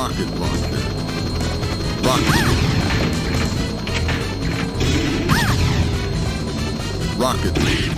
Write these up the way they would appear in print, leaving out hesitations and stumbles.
Rocket launcher. Rocket. Rocket League.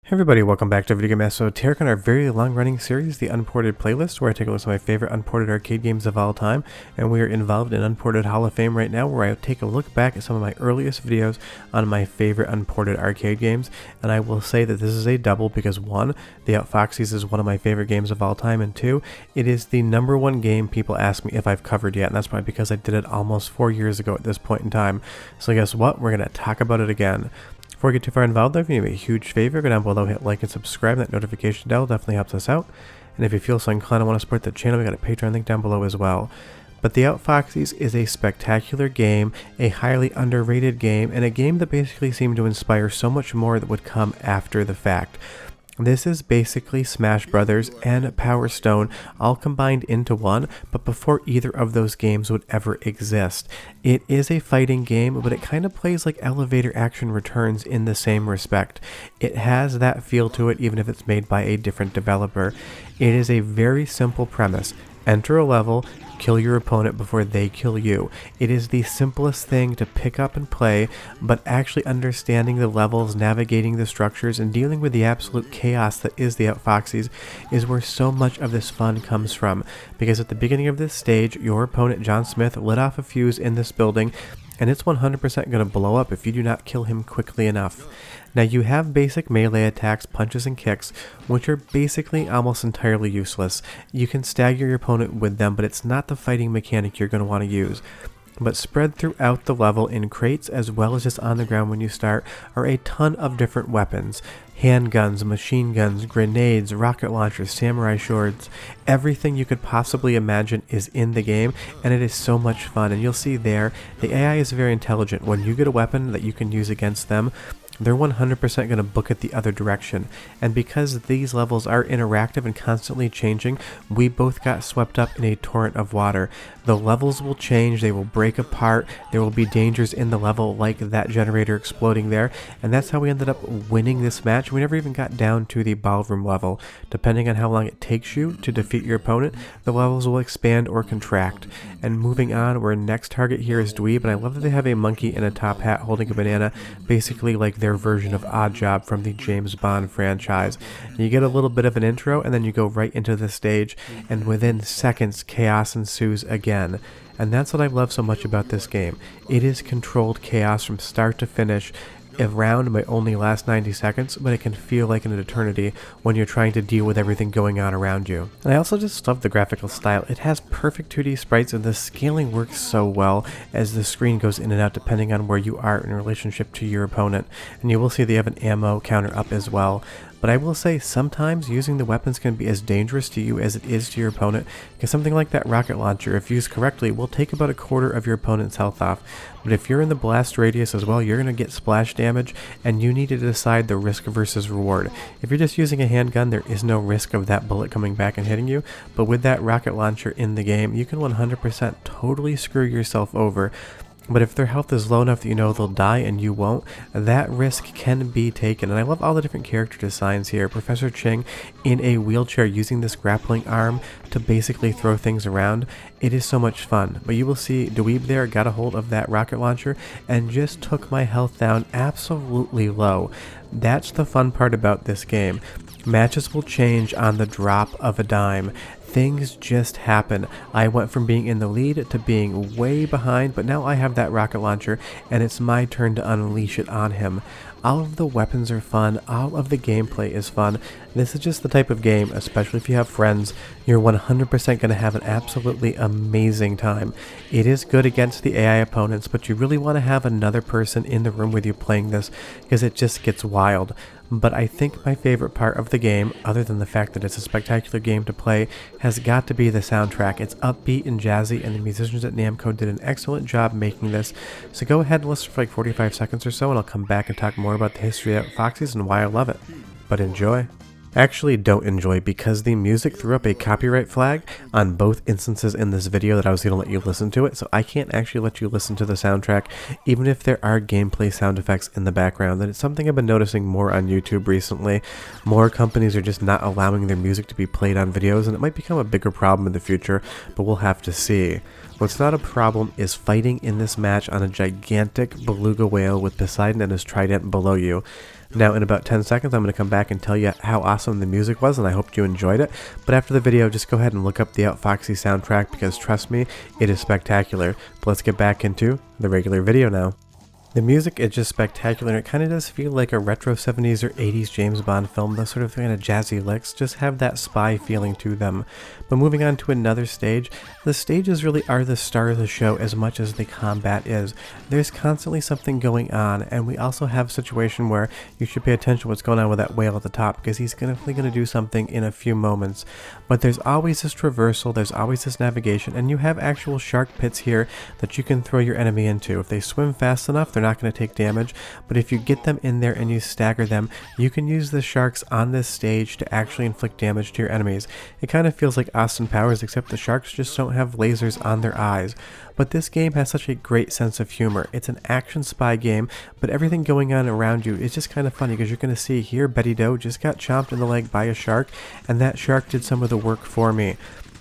Hey everybody, welcome back to Video Game Esoteric on our very long-running series, the Unported Playlist, where I take a look at my favorite unported arcade games of all time, and we are involved in Unported Hall of Fame right now, where I take a look back at some of my earliest videos on my favorite unported arcade games, and I will say that this is a double because 1, the Outfoxies is one of my favorite games of all time, and 2, it is the #1 game people ask me if I've covered yet, and that's probably because I did it almost 4 years ago at this point in time. So guess what? We're going to talk about it again. Before we get too far involved though, if you need a huge favor, go down below, hit like and subscribe. That notification bell definitely helps us out. And if you feel so inclined and want to support the channel, we got a Patreon link down below as well. But the Outfoxies is a spectacular game, a highly underrated game, and a game that basically seemed to inspire so much more that would come after the fact. This is basically Smash Brothers and Power Stone all combined into one, but before either of those games would ever exist. It is a fighting game, but it kind of plays like Elevator Action Returns in the same respect. It has that feel to it even if it's made by a different developer. It is a very simple premise. Enter a level, kill your opponent before they kill you. It is the simplest thing to pick up and play, but actually understanding the levels, navigating the structures, and dealing with the absolute chaos that is the Outfoxies is where so much of this fun comes from. Because at the beginning of this stage, your opponent John Smith lit off a fuse in this building, and it's 100% going to blow up if you do not kill him quickly enough. Now you have basic melee attacks, punches and kicks, which are basically almost entirely useless. You can stagger your opponent with them, but it's not the fighting mechanic you're going to want to use. But spread throughout the level in crates as well as just on the ground when you start are a ton of different weapons. Handguns, machine guns, grenades, rocket launchers, samurai swords, everything you could possibly imagine is in the game, and it is so much fun. And you'll see there, the AI is very intelligent. When you get a weapon that you can use against them, they're 100% going to book it the other direction. And because these levels are interactive and constantly changing, we both got swept up in a torrent of water. The levels will change, they will break apart, there will be dangers in the level like that generator exploding there, and that's how we ended up winning this match. We never even got down to the ballroom level. Depending on how long it takes you to defeat your opponent, the levels will expand or contract. And moving on, our next target here is Dweeb, and I love that they have a monkey in a top hat holding a banana, basically like their version of Oddjob from the James Bond franchise. You get a little bit of an intro, and then you go right into the stage, and within seconds, chaos ensues again. And that's what I love so much about this game. It is controlled chaos from start to finish. A round might only last 90 seconds, but it can feel like an eternity when you're trying to deal with everything going on around you. And I also just love the graphical style. It has perfect 2D sprites, and the scaling works so well as the screen goes in and out depending on where you are in relationship to your opponent. And you will see they have an ammo counter up as well. But I will say sometimes using the weapons can be as dangerous to you as it is to your opponent, because something like that rocket launcher, if used correctly, will take about a quarter of your opponent's health off. But if you're in the blast radius as well, you're going to get splash damage, and you need to decide the risk versus reward. If you're just using a handgun, there is no risk of that bullet coming back and hitting you, but with that rocket launcher in the game, you can 100% totally screw yourself over. But if their health is low enough that you know they'll die and you won't, that risk can be taken. And I love all the different character designs here. Professor Ching in a wheelchair using this grappling arm to basically throw things around. It is so much fun. But you will see Dweeb there got a hold of that rocket launcher and just took my health down absolutely low. That's the fun part about this game. Matches will change on the drop of a dime. Things just happen. I went from being in the lead to being way behind, but now I have that rocket launcher, and it's my turn to unleash it on him. All of the weapons are fun, all of the gameplay is fun. This is just the type of game, especially if you have friends, you're 100% going to have an absolutely amazing time. It is good against the AI opponents, but you really want to have another person in the room with you playing this, because it just gets wild. But I think my favorite part of the game, other than the fact that it's a spectacular game to play, has got to be the soundtrack. It's upbeat and jazzy, and the musicians at Namco did an excellent job making this. So go ahead and listen for like 45 seconds or so, and I'll come back and talk more about the history of Outfoxies and why I love it. But enjoy. Actually don't enjoy because the music threw up a copyright flag on both instances in this video that I was going to let you listen to it, so I can't actually let you listen to the soundtrack even if there are gameplay sound effects in the background. And it's something I've been noticing more on YouTube recently. More companies are just not allowing their music to be played on videos, and it might become a bigger problem in the future, but we'll have to see. What's not a problem is fighting in this match on a gigantic beluga whale with Poseidon and his trident below you. Now in about 10 seconds I'm going to come back and tell you how awesome the music was, and I hope you enjoyed it. But after the video, just go ahead and look up the Outfoxies soundtrack because trust me, it is spectacular. But let's get back into the regular video now. The music is just spectacular. It kind of does feel like a retro 70s or 80s James Bond film. Those sort of kind of jazzy licks just have that spy feeling to them. But moving on to another stage, the stages really are the star of the show as much as the combat is. There's constantly something going on, and we also have a situation where you should pay attention to what's going on with that whale at the top because he's definitely going to do something in a few moments. But there's always this traversal, there's always this navigation, and you have actual shark pits here that you can throw your enemy into. If they swim fast enough, they're not going to take damage, but if you get them in there and you stagger them, you can use the sharks on this stage to actually inflict damage to your enemies. It kind of feels like Austin Powers, except the sharks just don't have lasers on their eyes. But this game has such a great sense of humor. It's an action spy game, but everything going on around you is just kind of funny because you're going to see here Betty Doe just got chomped in the leg by a shark, and that shark did some of the work for me.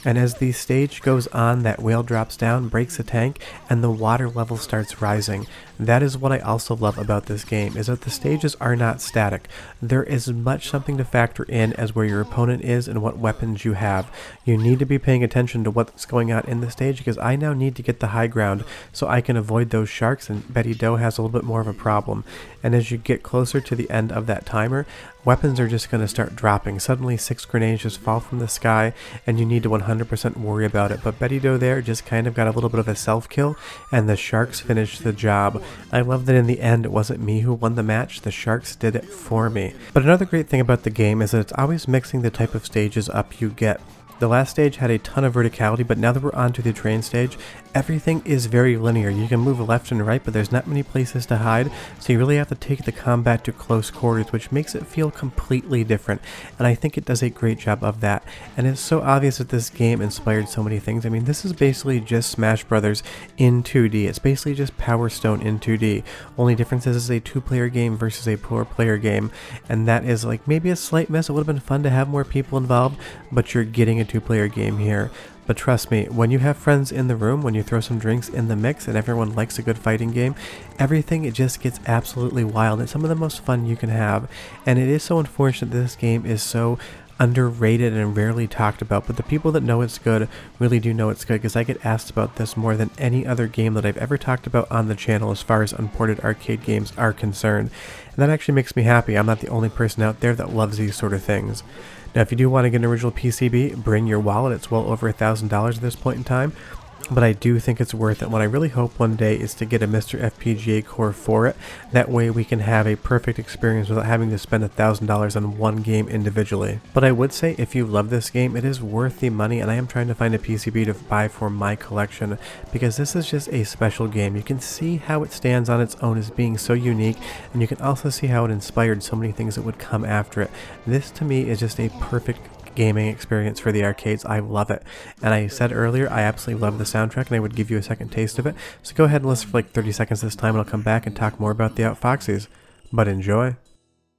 And as the stage goes on, that whale drops down, breaks a tank, and the water level starts rising. That is what I also love about this game, is that the stages are not static. There is much something to factor in as where your opponent is and what weapons you have. You need to be paying attention to what's going on in the stage because I now need to get the high ground so I can avoid those sharks, and Betty Doe has a little bit more of a problem. And as you get closer to the end of that timer, weapons are just going to start dropping. Suddenly 6 grenades just fall from the sky and you need to 100% worry about it. But Betty Doe there just kind of got a little bit of a self-kill and the sharks finished the job. I love that in the end it wasn't me who won the match, the sharks did it for me. But another great thing about the game is that it's always mixing the type of stages up you get. The last stage had a ton of verticality, but now that we're on to the train stage, everything is very linear. You can move left and right, but there's not many places to hide, so you really have to take the combat to close quarters, which makes it feel completely different, and I think it does a great job of that. And it's so obvious that this game inspired so many things. I mean, this is basically just Smash Brothers in 2D. It's basically just Power Stone in 2D. Only difference is it's a 2-player game versus a 4-player game, and that is like maybe a slight miss. It would have been fun to have more people involved, but you're getting a 2-player game here. But trust me, when you have friends in the room, when you throw some drinks in the mix and everyone likes a good fighting game, everything, it just gets absolutely wild. It's some of the most fun you can have. And it is so unfortunate that this game is so underrated and rarely talked about, but the people that know it's good really do know it's good, because I get asked about this more than any other game that I've ever talked about on the channel as far as Unported Arcade games are concerned. And that actually makes me happy. I'm not the only person out there that loves these sort of things. Now, if you do want to get an original PCB, bring your wallet. It's well over $1,000 at this point in time. But I do think it's worth it. What I really hope one day is to get a Mr. FPGA core for it. That way we can have a perfect experience without having to spend $1,000 on one game individually. But I would say if you love this game, it is worth the money, and I am trying to find a PCB to buy for my collection because this is just a special game. You can see how it stands on its own as being so unique, and you can also see how it inspired so many things that would come after it. This to me is just a perfect gaming experience for the arcades. I love it, and I said earlier I absolutely love the soundtrack and I would give you a second taste of it, so go ahead and listen for like 30 seconds this time and I'll come back and talk more about the Outfoxies. But enjoy.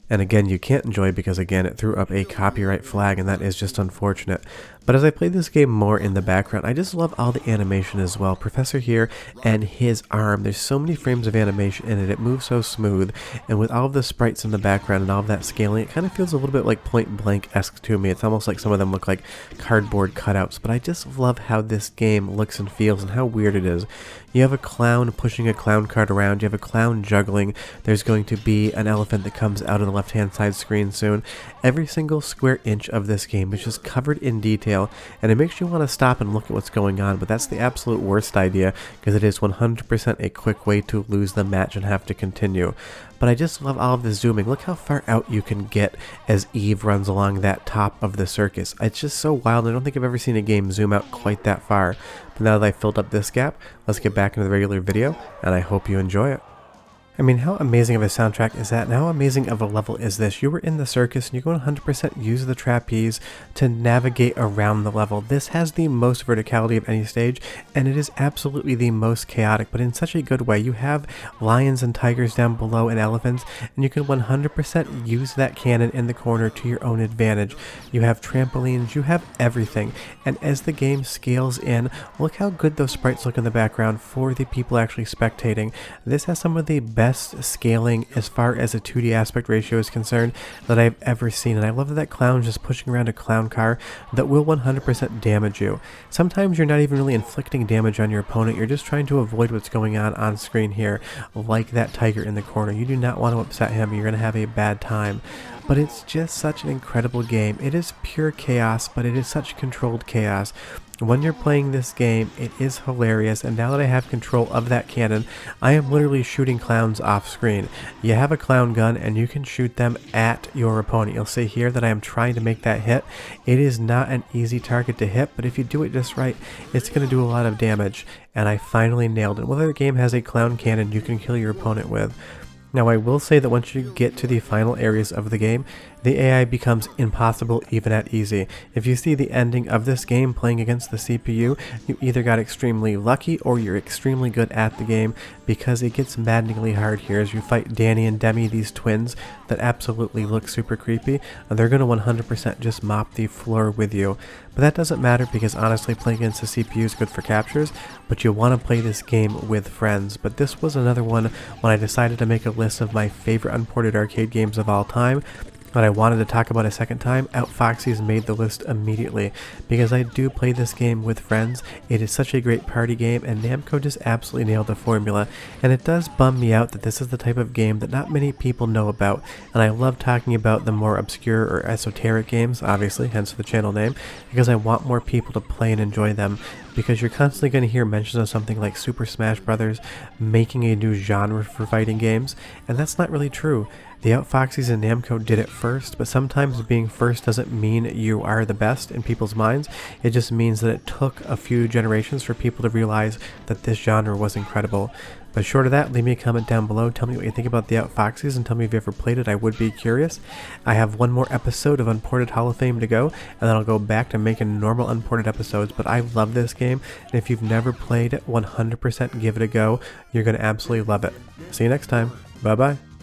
And again, you can't enjoy because again it threw up a copyright flag, and that is just unfortunate. But as I play this game more in the background, I just love all the animation as well. Professor here and his arm, there's so many frames of animation in it, it moves so smooth, and with all of the sprites in the background and all of that scaling, it kind of feels a little bit like Point Blank-esque to me. It's almost like some of them look like cardboard cutouts, but I just love how this game looks and feels and how weird it is. You have a clown pushing a clown cart around, you have a clown juggling, there's going to be an elephant that comes out of the left-hand side screen soon. Every single square inch of this game is just covered in detail, and it makes you want to stop and look at what's going on, but that's the absolute worst idea because it is 100% a quick way to lose the match and have to continue. But I just love all of the zooming. Look how far out you can get as Eve runs along that top of the circus. It's just so wild. I don't think I've ever seen a game zoom out quite that far. But now that I've filled up this gap, let's get back into the regular video, and I hope you enjoy it. I mean, how amazing of a soundtrack is that, and how amazing of a level is this? You were in the circus and you go 100% use the trapeze to navigate around the level. This has the most verticality of any stage, and it is absolutely the most chaotic, but in such a good way. You have lions and tigers down below and elephants, and you can 100% use that cannon in the corner to your own advantage. You have trampolines, you have everything, and as the game scales in, look how good those sprites look in the background for the people actually spectating. This has some of the best scaling as far as a 2D aspect ratio is concerned that I've ever seen, and I love that that clown's just pushing around a clown car that will 100% damage you. Sometimes you're not even really inflicting damage on your opponent, you're just trying to avoid what's going on screen here, like that tiger in the corner. You do not want to upset him, you're going to have a bad time. But it's just such an incredible game. It is pure chaos, but it is such controlled chaos. When you're playing this game, it is hilarious, and now that I have control of that cannon, I am literally shooting clowns off screen. You have a clown gun, and you can shoot them at your opponent. You'll see here that I am trying to make that hit. It is not an easy target to hit, but if you do it just right, it's going to do a lot of damage, and I finally nailed it. Whether the game has a clown cannon you can kill your opponent with. Now I will say that once you get to the final areas of the game, the AI becomes impossible even at easy. If you see the ending of this game playing against the CPU, you either got extremely lucky or you're extremely good at the game, because it gets maddeningly hard here as you fight Danny and Demi, these twins that absolutely look super creepy, and they're going to 100% just mop the floor with you. But that doesn't matter, because honestly playing against the CPU is good for captures, but you want to play this game with friends. But this was another one when I decided to make a list of my favorite unported arcade games of all time that I wanted to talk about a second time. Outfoxies made the list immediately, because I do play this game with friends. It is such a great party game, and Namco just absolutely nailed the formula, and it does bum me out that this is the type of game that not many people know about, and I love talking about the more obscure or esoteric games, obviously, hence the channel name, because I want more people to play and enjoy them. Because you're constantly going to hear mentions of something like Super Smash Bros. Making a new genre for fighting games, and that's not really true. The Outfoxies and Namco did it first, but sometimes being first doesn't mean you are the best in people's minds. It just means that it took a few generations for people to realize that this genre was incredible. But short of that, leave me a comment down below, tell me what you think about the Outfoxies, and tell me if you ever played it. I would be curious. I have one more episode of Unported Hall of Fame to go, and then I'll go back to making normal unported episodes, but I love this game, and if you've never played it, 100% give it a go. You're going to absolutely love it. See you next time. Bye bye.